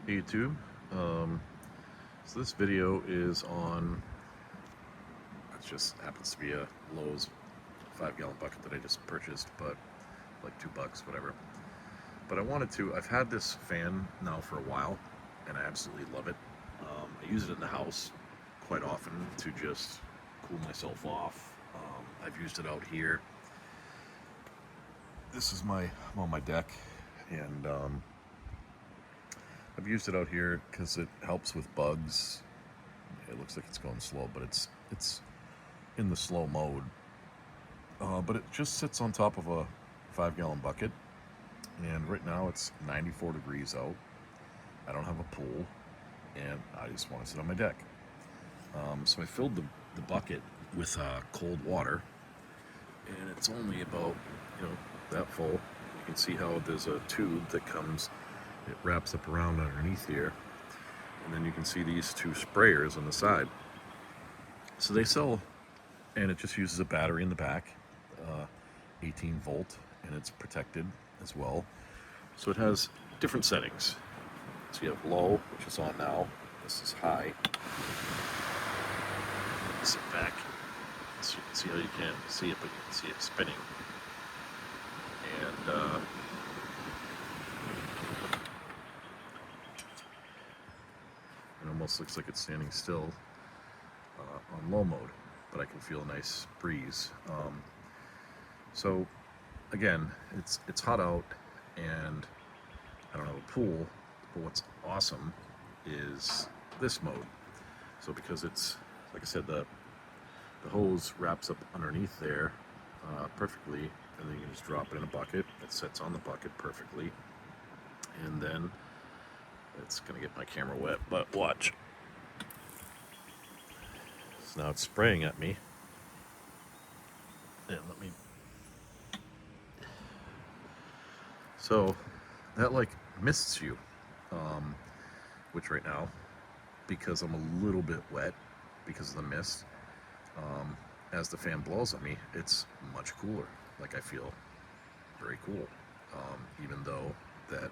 Hey YouTube, so this video is on, it just happens to be a Lowe's 5-gallon bucket that I just purchased, but like $2, whatever. But I've had this fan now for a while, and I absolutely love it. I use it in the house quite often to just cool myself off. I've used it out here. I'm on my deck, and I've used it out here because it helps with bugs. It looks like it's going slow, but it's in the slow mode. But it just sits on top of a 5-gallon bucket, and right now it's 94 degrees out. I don't have a pool, and I just want to sit on my deck. So I filled the bucket with cold water, and it's only about that full. You can see how there's a tube that comes. It wraps up around underneath here, and then you can see these two sprayers on the side. So they sell, and it just uses a battery in the back, 18 volt, and it's protected as well. So it has different settings. So you have low, which is on now. This is high. Sit back, so you can see how you can't see it, but you can see it spinning. And it almost looks like it's standing still on low mode, but I can feel a nice breeze. So again, it's hot out, and I don't have a pool, but what's awesome is this mode. So because it's, like I said, the hose wraps up underneath there perfectly, and then you can just drop it in a bucket. It sits on the bucket perfectly, and then it's gonna get my camera wet, but watch. So now it's spraying at me, and let me. So that like mists you, which right now, because I'm a little bit wet because of the mist, as the fan blows on me, it's much cooler. Like I feel very cool, even though that